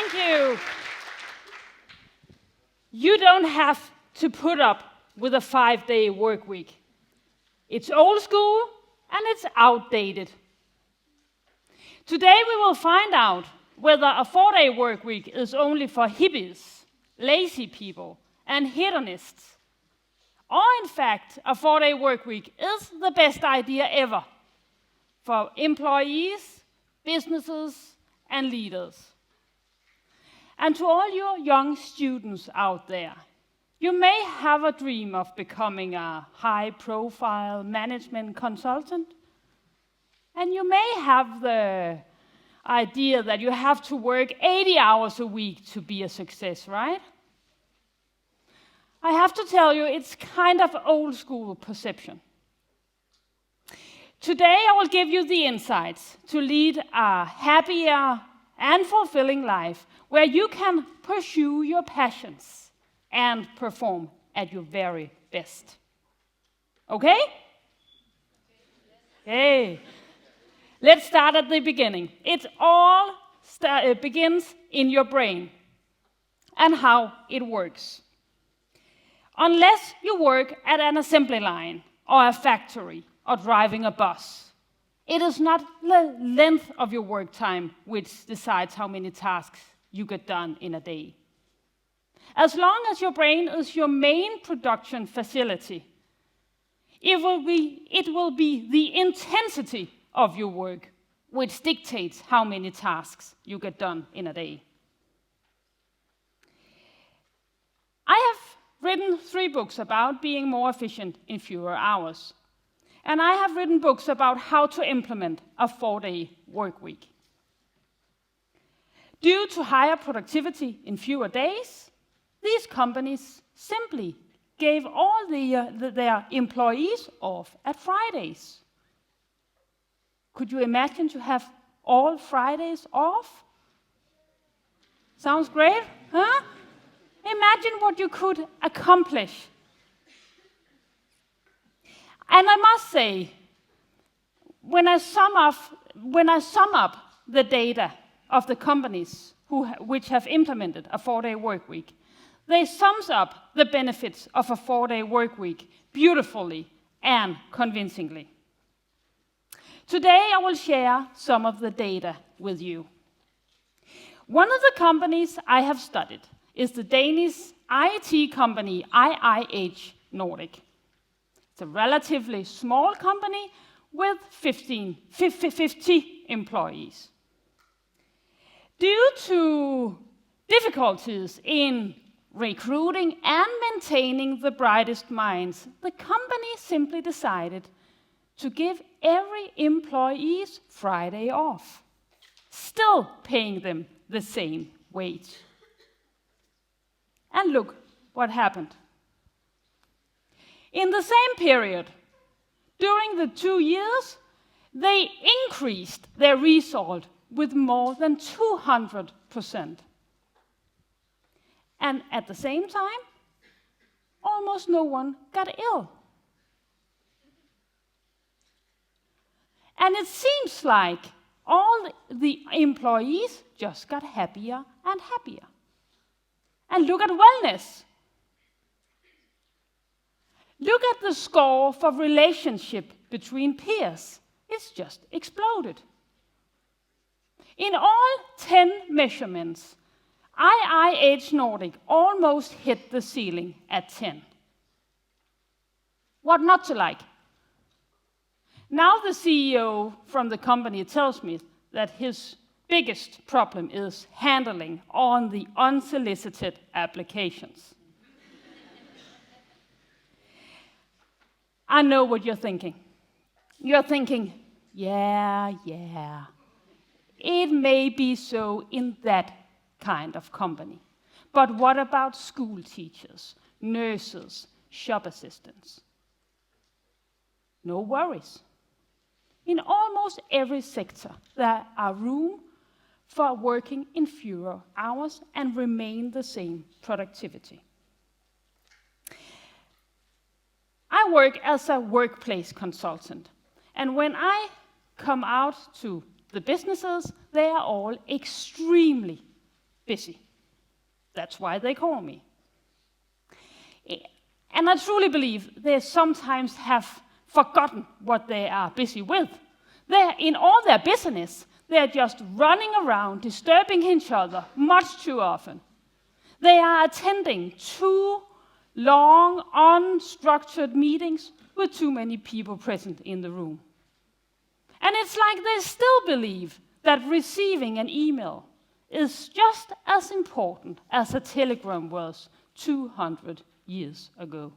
Thank you. You don't have to put up with a 5-day work week. It's old school and it's outdated. Today we will find out whether a 4-day work week is only for hippies, lazy people, and hedonists, or in fact a 4-day work week is the best idea ever for employees, businesses, and leaders. And to all your young students out there, you may have a dream of becoming a high-profile management consultant, and you may have the idea that you have to work 80 hours a week to be a success, right? I have to tell you, it's kind of old school perception. Today I will give you the insights to lead a happier and fulfilling life where you can pursue your passions and perform at your very best. Okay? Okay. Let's start at the beginning. It all begins in your brain and how it works. Unless you work at an assembly line or a factory or driving a bus, it is not the length of your work time which decides how many tasks you get done in a day. As long as your brain is your main production facility, it will be the intensity of your work which dictates how many tasks you get done in a day. I have written 3 books about being more efficient in fewer hours. And I have written books about how to implement a 4-day work week. Due to higher productivity in fewer days, these companies simply gave all their employees off at Fridays. Could you imagine to have all Fridays off? Sounds great, huh? Imagine what you could accomplish. And I must say, when I sum up the data of the companies which have implemented a 4-day work week, they sums up the benefits of a 4-day work week beautifully and convincingly. Today I will share some of the data with you. One of the companies I have studied is the Danish IT company IIH Nordic. It's a relatively small company with 50 employees. Due to difficulties in recruiting and maintaining the brightest minds, the company simply decided to give every employee Friday off, still paying them the same wage. And look what happened. In the same period, during the 2 years, they increased their result with more than 200%. And at the same time, almost no one got ill. And it seems like all the employees just got happier and happier. And look at wellness. Look at the score for relationship between peers. It's just exploded. In all 10 measurements, IIH Nordic almost hit the ceiling at 10. What not to like? Now the CEO from the company tells me that his biggest problem is handling all the unsolicited applications. I know what you're thinking. You're thinking, yeah, it may be so in that kind of company. But what about school teachers, nurses, shop assistants? No worries. In almost every sector, there are room for working in fewer hours and remain the same productivity. I work as a workplace consultant, and when I come out to the businesses, they are all extremely busy. That's why they call me. And I truly believe they sometimes have forgotten what they are busy with. They're in all their business. They're just running around, disturbing each other much too often. They are attending too long, unstructured meetings with too many people present in the room. And it's like they still believe that receiving an email is just as important as a telegram was 200 years ago.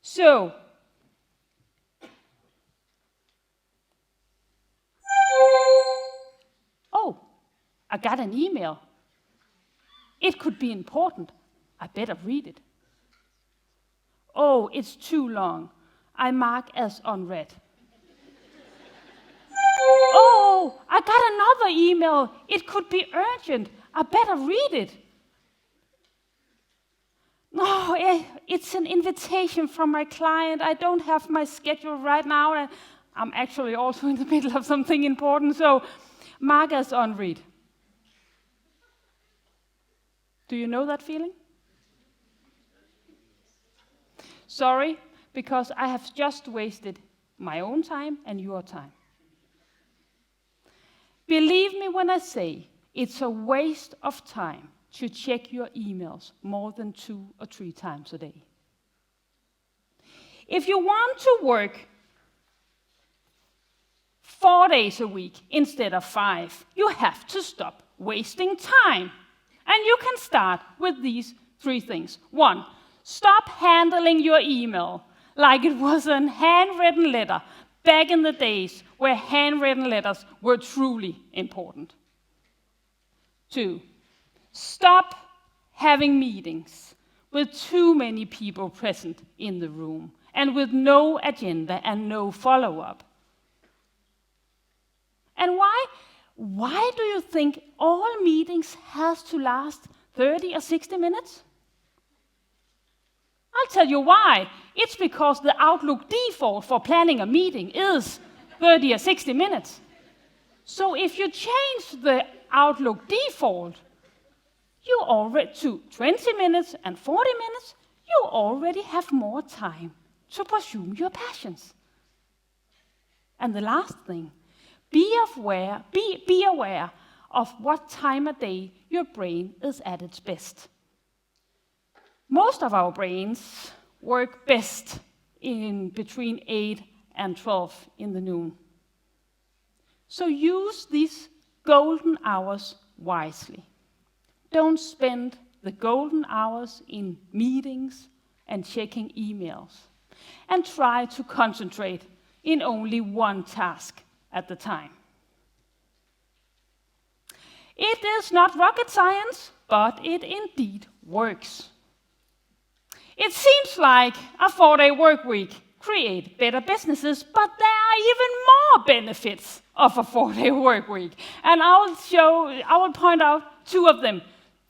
So, oh, I got an email. It could be important. I better read it. Oh, it's too long. I mark as unread. Oh, I got another email. It could be urgent. I better read it. No, it's an invitation from my client. I don't have my schedule right now. And I'm actually also in the middle of something important, so mark as unread. Do you know that feeling? Sorry, because I have just wasted my own time and your time. Believe me when I say it's a waste of time to check your emails more than 2 or 3 times a day. If you want to work 4 days a week instead of 5, you have to stop wasting time. And you can start with these 3 things. 1, stop handling your email like it was a handwritten letter back in the days where handwritten letters were truly important. 2, stop having meetings with too many people present in the room and with no agenda and no follow-up. And why do you think all meetings has to last 30 or 60 minutes? I'll tell you why. It's because the Outlook default for planning a meeting is 30 or 60 minutes. So if you change the Outlook default you already to 20 minutes and 40 minutes, you already have more time to pursue your passions. And the last thing, be aware of what time of day your brain is at its best. Most of our brains work best in between 8 and 12 in the noon. So use these golden hours wisely. Don't spend the golden hours in meetings and checking emails. And try to concentrate in only one task at the time. It is not rocket science, but it indeed works. It seems like a 4-day work week creates better businesses, but there are even more benefits of a 4-day work week. And I will point out 2 of them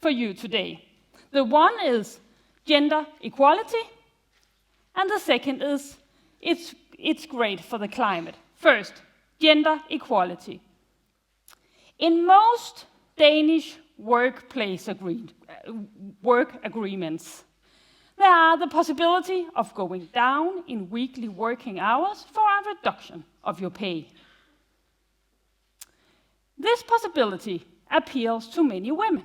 for you today. The one is gender equality, and the second is it's great for the climate. First, gender equality. In most Danish workplace work agreements, there are the possibility of going down in weekly working hours for a reduction of your pay. This possibility appeals to many women,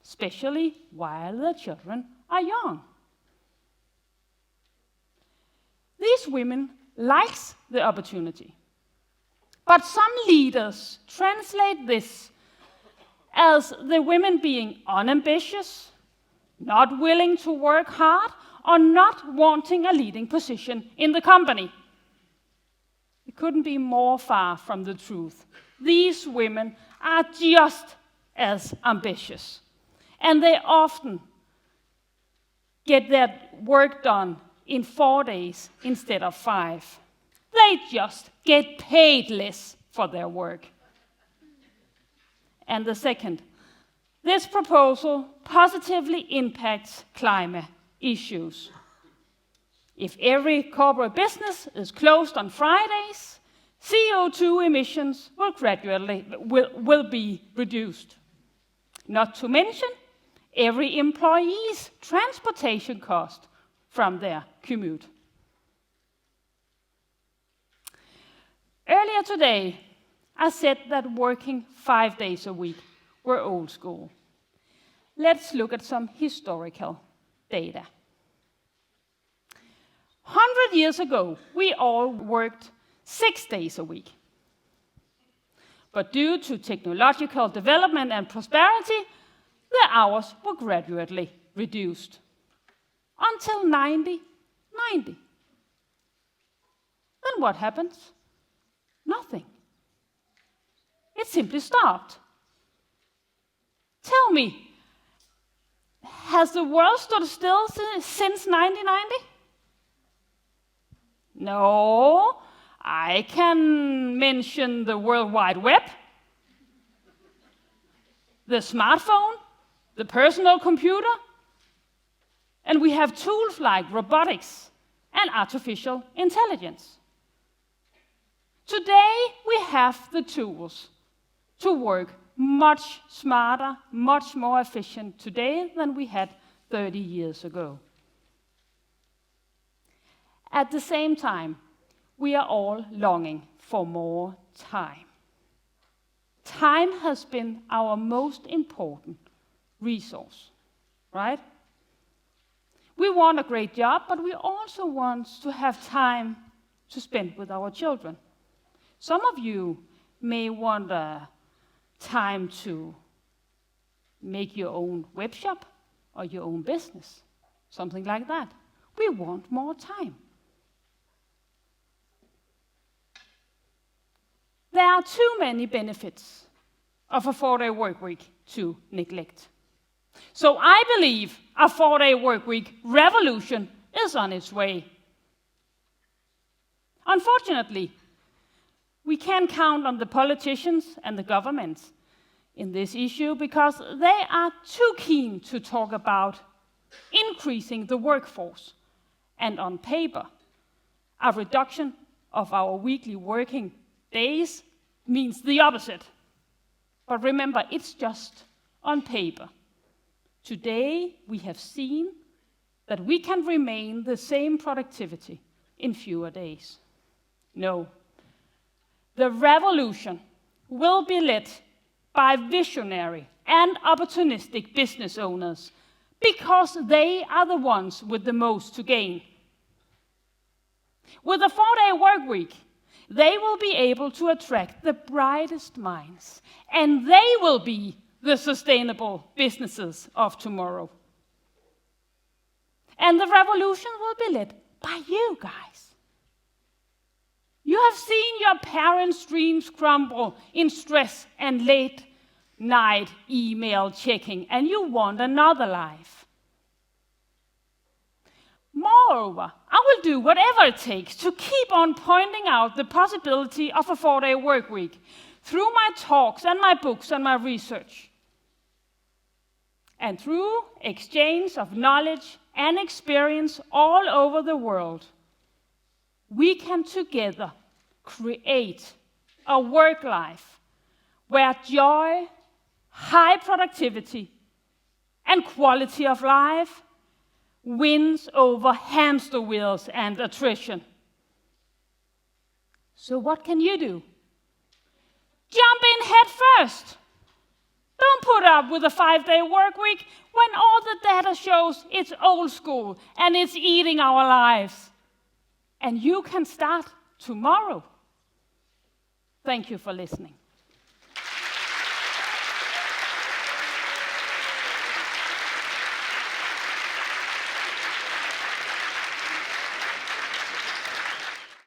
especially while their children are young. These women like the opportunity, but some leaders translate this as the women being unambitious, not willing to work hard, or not wanting a leading position in the company. It couldn't be more far from the truth. These women are just as ambitious, and they often get their work done in 4 days instead of 5. They just get paid less for their work. And the second, this proposal positively impacts climate issues. If every corporate business is closed on Fridays, CO2 emissions will be reduced. not to mention every employee's transportation cost from their commute. Earlier today, I said that working 5 days a week were old school. Let's look at some historical data. 100 years ago, we all worked 6 days a week. But due to technological development and prosperity, the hours were gradually reduced until 1990. Then what happens? Nothing. It simply stopped. Tell me, has the world stood still since 1990? No, I can mention the World Wide Web, the smartphone, the personal computer, and we have tools like robotics and artificial intelligence. Today, we have the tools to work much smarter, much more efficient today than we had 30 years ago. At the same time, we are all longing for more time. Time has been our most important resource, right? We want a great job, but we also want to have time to spend with our children. Some of you may want time to make your own web shop or your own business, something like that. We want more time. There are too many benefits of a 4-day work week to neglect. So I believe a 4-day work week revolution is on its way. Unfortunately, we can't count on the politicians and the governments in this issue because they are too keen to talk about increasing the workforce. And on paper, a reduction of our weekly working days means the opposite. But remember, it's just on paper. Today, we have seen that we can remain the same productivity in fewer days. No. The revolution will be led by visionary and opportunistic business owners because they are the ones with the most to gain. With a 4-day work week, they will be able to attract the brightest minds, and they will be the sustainable businesses of tomorrow. And the revolution will be led by you guys. You have seen your parents' dreams crumble in stress and late night email checking, and you want another life. Moreover, I will do whatever it takes to keep on pointing out the possibility of a 4-day work week through my talks and my books and my research. And through exchange of knowledge and experience all over the world, we can together create a work life where joy, high productivity, and quality of life wins over hamster wheels and attrition. So what can you do? Jump in head first. Don't put up with a 5-day work week when all the data shows it's old school and it's eating our lives. And you can start tomorrow. Thank you for listening.